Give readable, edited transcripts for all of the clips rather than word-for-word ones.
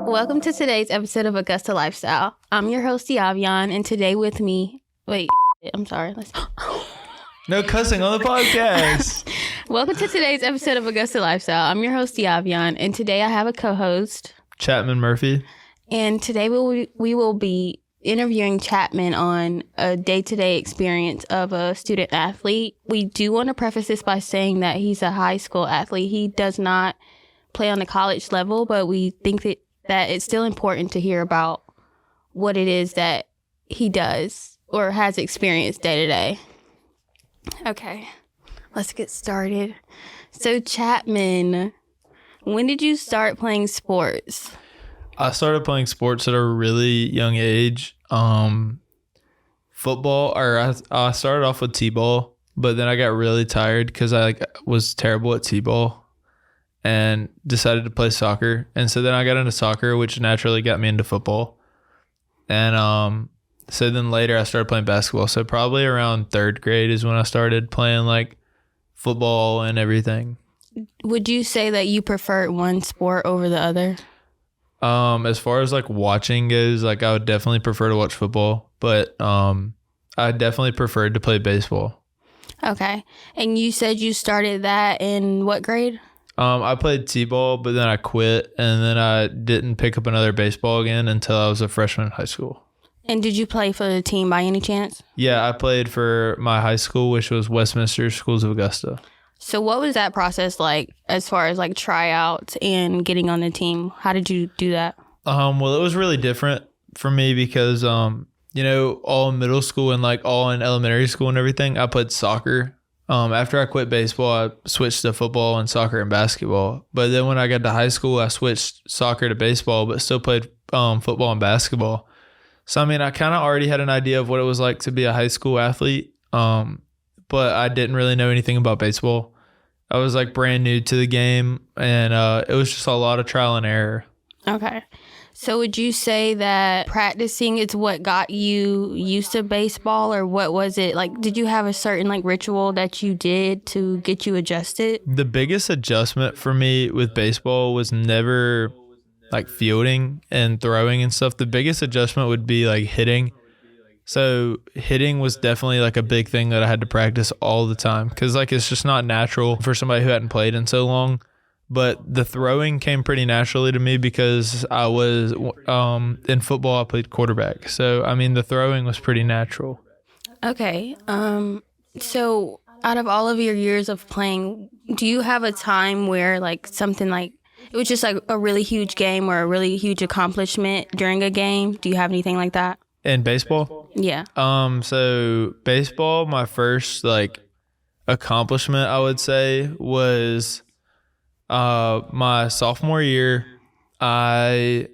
Welcome to today's episode of Augusta Lifestyle. I'm your host, Yavian, and today with me... I'm sorry. No cussing on the podcast. Welcome to today's episode of Augusta Lifestyle. I'm your host, Yavian, and today I have a co-host, Chapman Murphey. And today we will be interviewing Chapman on a day-to-day experience of a student athlete. We do want to preface this by saying that he's a high school athlete. He does not play on the college level, but we think that it's still important to hear about what it is that he does or has experienced day to day. Okay, let's get started. So Chapman, when did you start playing sports? I started playing sports at a really young age. Football, or I started off with t-ball, but then I got really tired because I was terrible at t-ball and decided to play soccer. And so then I got into soccer, which naturally got me into football. And so then later I started playing basketball. So probably around third grade is when I started playing football and everything. Would you say that you preferred one sport over the other? As far as watching goes, I would definitely prefer to watch football, but I definitely preferred to play baseball. Okay. And you said you started that in what grade? I played t-ball, but then I quit, and then I didn't pick up another baseball again until I was a freshman in high school. And did you play for the team by any chance? Yeah, I played for my high school, which was Westminster Schools of Augusta. So what was that process like as far as tryouts and getting on the team? How did you do that? Well, it was really different for me because, all in middle school and all in elementary school and everything, I played soccer. After I quit baseball, I switched to football and soccer and basketball. But then when I got to high school, I switched soccer to baseball, but still played football and basketball. So, I kind of already had an idea of what it was like to be a high school athlete, but I didn't really know anything about baseball. I was brand new to the game, and it was just a lot of trial and error. Okay. So would you say that practicing is what got you used to baseball, or what was it? Did you have a certain ritual that you did to get you adjusted? The biggest adjustment for me with baseball was never fielding and throwing and stuff. The biggest adjustment would be hitting. So hitting was definitely a big thing that I had to practice all the time because it's just not natural for somebody who hadn't played in so long. But the throwing came pretty naturally to me because I was in football, I played quarterback. So, the throwing was pretty natural. Okay. So out of all of your years of playing, do you have a time where something it was just a really huge game or a really huge accomplishment during a game? Do you have anything like that? In baseball? Yeah. So baseball, my first accomplishment, I would say, was my sophomore year. My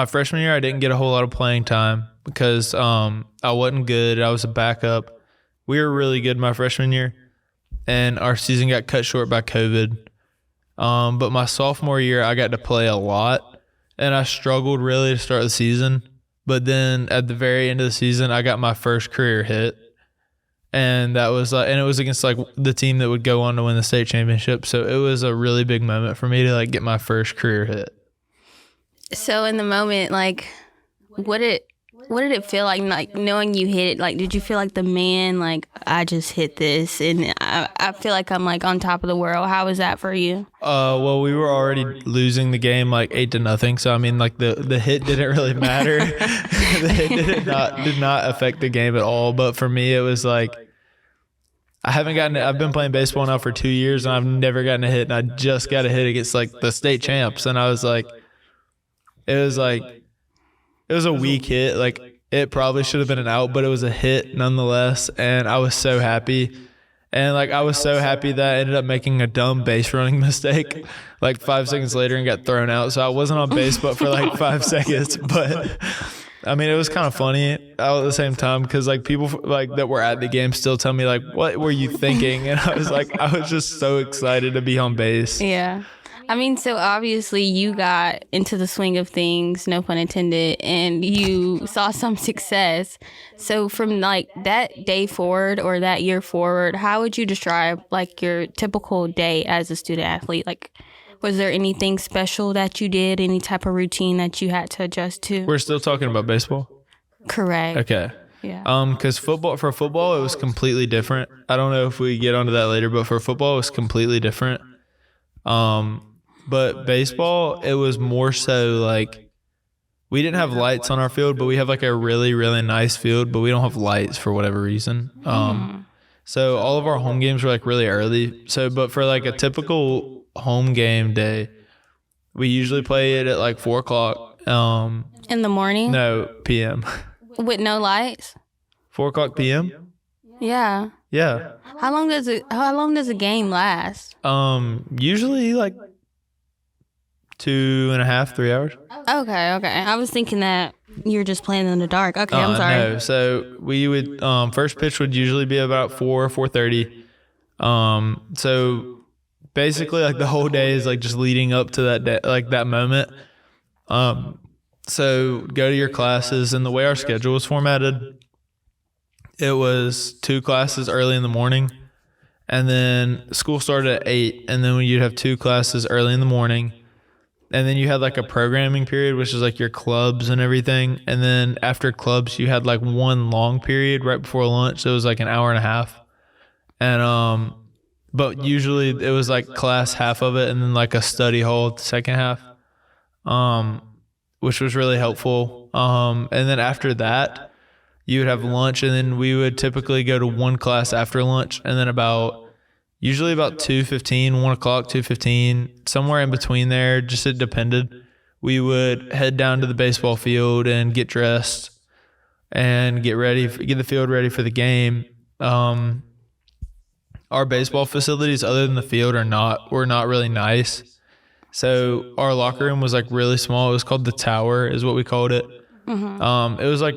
freshman year, I didn't get a whole lot of playing time because I wasn't good. I was a backup. We were really good my freshman year, and our season got cut short by COVID. But my sophomore year, I got to play a lot, and I struggled really to start the season. But then at the very end of the season, I got my first career hit. And that was and it was against the team that would go on to win the state championship. So it was a really big moment for me to get my first career hit. So in the moment, what did it feel like knowing you hit it? Did you feel like the man, I just hit this and I feel like I'm on top of the world? How was that for you? Well, we were already losing the game 8-0. So the hit didn't really matter. The hit did not affect the game at all. But for me, it was I've been playing baseball now for 2 years and I've never gotten a hit, and I just got a hit against the state champs, and I was it was a weak hit. It probably should have been an out, but it was a hit nonetheless, and I was so happy. And I was so happy that I ended up making a dumb base running mistake 5 seconds later and got thrown out. So I wasn't on base but for 5 seconds, but it was kind of funny at the same time because people that were at the game still tell me what were you thinking? And I was I was just so excited to be on base. Yeah. I mean, so obviously you got into the swing of things, no pun intended, and you saw some success. So from like that day forward or that year forward, how would you describe like your typical day as a student athlete? Like, was there anything special that you did, any type of routine that you had to adjust to? We're still talking about baseball? Correct. Okay. Yeah. Because for football, it was completely different. I don't know if we get onto that later, but for football, it was completely different. But baseball, it was more so like we didn't have lights on our field, but we have like a really, really nice field, but we don't have lights for whatever reason. So all of our home games were like really early. So, but for like a typical home game day, we usually play it at like 4 o'clock. In the morning? No, PM. With no lights? 4 o'clock PM? Yeah. Yeah. How long does a game last? Usually like 2.5, 3 hours. Okay. I was thinking that you were just playing in the dark. Okay, I'm sorry. No, so we would first pitch would usually be about 4:30. So basically like the whole day is like just leading up to that day, like that moment. So go to your classes, and the way our schedule was formatted, it was 2 classes early in the morning, and then school started at 8, and then you'd have 2 classes early in the morning, and then you had like a programming period, which is like your clubs and everything, and then after clubs you had like one long period right before lunch, so it was like an hour and a half, and but usually it was like class half of it, and then like a study hall the second half, which was really helpful. And then after that, you would have lunch, and then we would typically go to one class after lunch, and then usually about 2:15, 1 o'clock, 2:15, somewhere in between there, just it depended. We would head down to the baseball field and get dressed and get the field ready for the game. Our baseball facilities, other than the field, were not really nice. So our locker room was like really small. It was called the Tower, is what we called it. Mm-hmm. It was like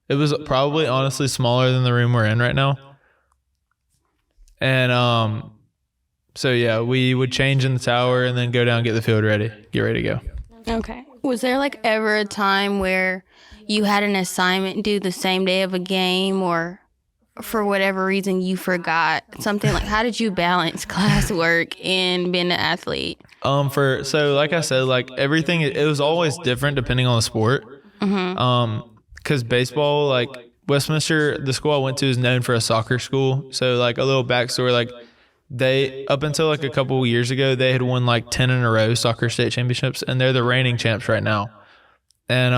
it was probably honestly smaller than the room we're in right now. And so yeah, we would change in the Tower and then go down, get ready to go. Okay. Was there like ever a time where you had an assignment due the same day of a game, or for whatever reason you forgot something? Like, how did you balance classwork and being an athlete? So like I said, like everything, it was always different depending on the sport. Mm-hmm. Cause baseball, like Westminster, the school I went to is known for a soccer school. So like a little backstory, like they, up until like a couple of years ago, they had won like 10 in a row soccer state championships, and they're the reigning champs right now. And,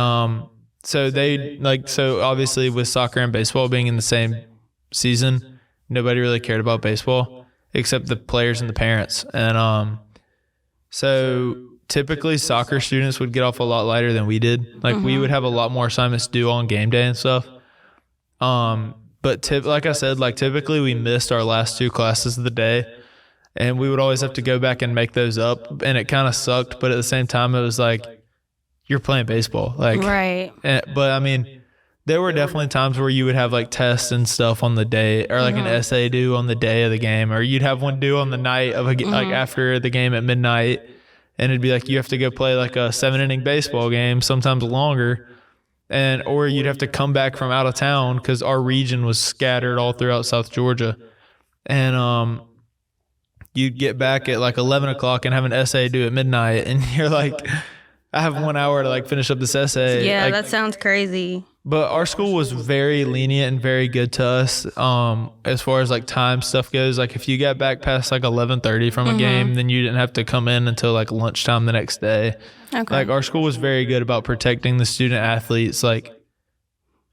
so obviously with soccer and baseball being in the same season, nobody really cared about baseball except the players and the parents. And so typically soccer students would get off a lot lighter than we did. Like we would have a lot more assignments due on game day and stuff. But like I said, like typically we missed our last 2 classes of the day, and we would always have to go back and make those up, and it kind of sucked, but at the same time it was like you're playing baseball, like right. But I mean, there were definitely times where you would have like tests and stuff on the day, or like an essay due on the day of the game, or you'd have one due on the night of like after the game at midnight, and it'd be like you have to go play like a 7-inning baseball game, sometimes longer, or you'd have to come back from out of town because our region was scattered all throughout South Georgia, and you'd get back at like 11 o'clock and have an essay due at midnight, and you're like, I have 1 hour to like finish up this essay. Yeah, like, that sounds crazy. But our school was very lenient and very good to us as far as like time stuff goes. Like if you got back past like 11:30 from a game, then you didn't have to come in until like lunchtime the next day. Okay. Like our school was very good about protecting the student athletes, like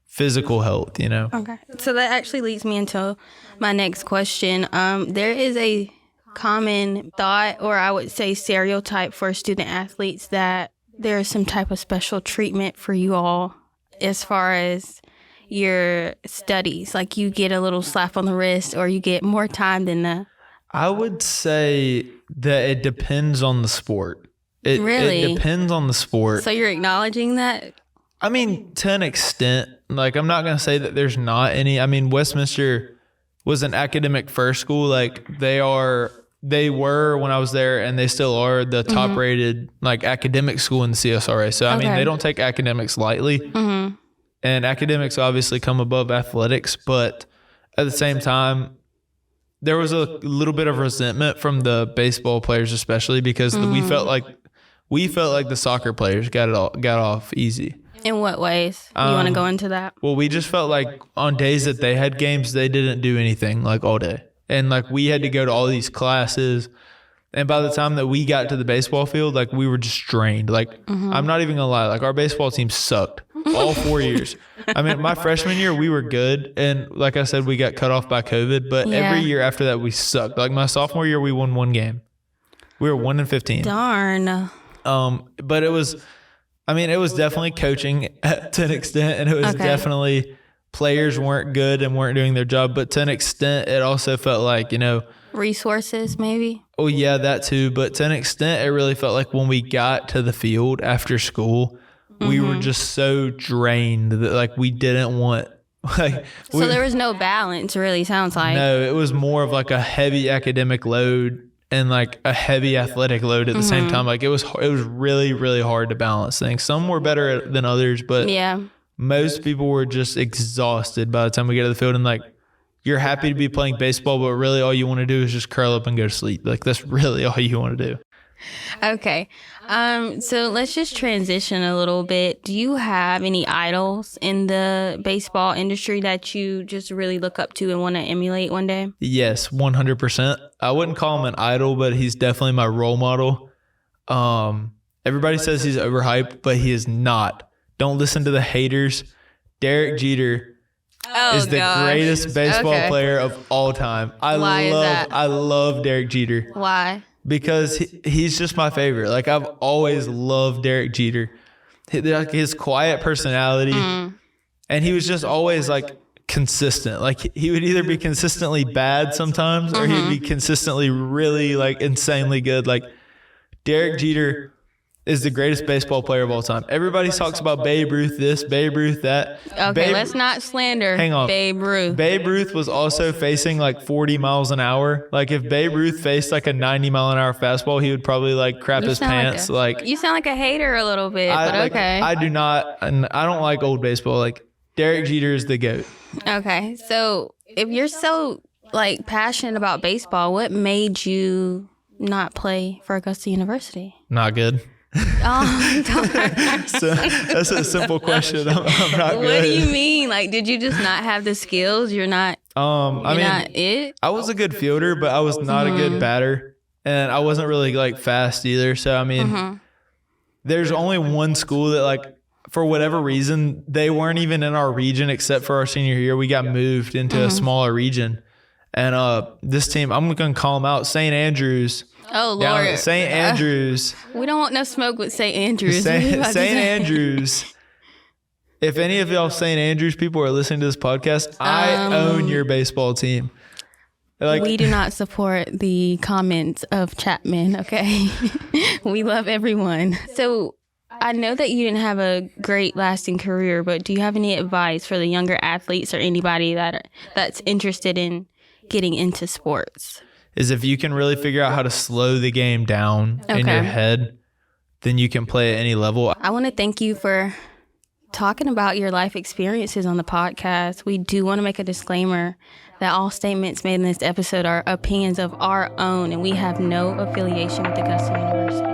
physical health, you know? Okay. So that actually leads me into my next question. There is a common thought, or I would say stereotype, for student athletes that there is some type of special treatment for you all as far as your studies. Like you get a little slap on the wrist, or you get more time than the... I would say that it depends on the sport. Really? It depends on the sport. So you're acknowledging that? I mean, to an extent. Like, I'm not going to say that there's not any. I mean, Westminster was an academic first school. Like, they are they were when I was there, and they still are the top rated like academic school in the CSRA. So I mean, they don't take academics lightly, and academics obviously come above athletics, but at the same time, there was a little bit of resentment from the baseball players, especially because we felt like the soccer players got off easy. In what ways? You want to go into that? Well, we just felt like on days that they had games, they didn't do anything like all day. And like we had to go to all these classes. And by the time that we got to the baseball field, like we were just drained. Like I'm not even gonna lie, like our baseball team sucked all 4 years. I mean, my freshman year, we were good. And like I said, we got cut off by COVID. But every year after that, we sucked. Like my sophomore year, we won 1 game. We were 1-15. Darn. But it was definitely coaching to an extent, and it was definitely players weren't good and weren't doing their job. But to an extent, it also felt like, resources maybe. Oh yeah, that too. But to an extent, it really felt like when we got to the field after school, we were just so drained that like we didn't want like. So there was no balance, really. Sounds like. No, it was more of like a heavy academic load and like a heavy athletic load at the same time. Like it was really, really hard to balance things. Some were better than others, but most people were just exhausted by the time we get to the field. And like, you're happy to be playing baseball, but really all you want to do is just curl up and go to sleep. Like that's really all you want to do. Okay. So let's just transition a little bit. Do you have any idols in the baseball industry that you just really look up to and want to emulate one day? Yes, 100%. I wouldn't call him an idol, but he's definitely my role model. Everybody says he's overhyped, but he is not. Don't listen to the haters. Derek Jeter is the greatest baseball player of all time. I love Derek Jeter. Why? Because he's just my favorite. Like I've always loved Derek Jeter. His quiet personality, and he was just always like consistent. Like he would either be consistently bad sometimes, or he'd be consistently really like insanely good. Like Derek Jeter is the greatest baseball player of all time. Everybody talks about Babe Ruth this, Babe Ruth that. Okay, let's not slander Babe Ruth. Babe Ruth was also facing like 40 miles an hour. Like if Babe Ruth faced like a 90 mile an hour fastball, he would probably like crap his pants. Like you sound like a hater a little bit, but okay. I do not, and I don't like old baseball. Like Derek Jeter is the GOAT. Okay, so if you're so like passionate about baseball, what made you not play for Augusta University? Not good. Oh, so that's a simple question. I'm not good. What do you mean? Like, did you just not have the skills? You're not. Not it. I was a good fielder, but I was not a good batter, and I wasn't really like fast either. So I mean, there's only one school that like, for whatever reason, they weren't even in our region except for our senior year. We got moved into a smaller region, and this team, I'm gonna call them out, St. Andrews. Oh, Lord. St. Andrews. We don't want no smoke with St. Andrews. St. Andrews. If any of y'all St. Andrews people are listening to this podcast, I own your baseball team. Like, we do not support the comments of Chapman, okay? We love everyone. So I know that you didn't have a great lasting career, but do you have any advice for the younger athletes or anybody that's interested in getting into sports? Is if you can really figure out how to slow the game down in your head, then you can play at any level. I want to thank you for talking about your life experiences on the podcast. We do want to make a disclaimer that all statements made in this episode are opinions of our own, and we have no affiliation with Augusta University.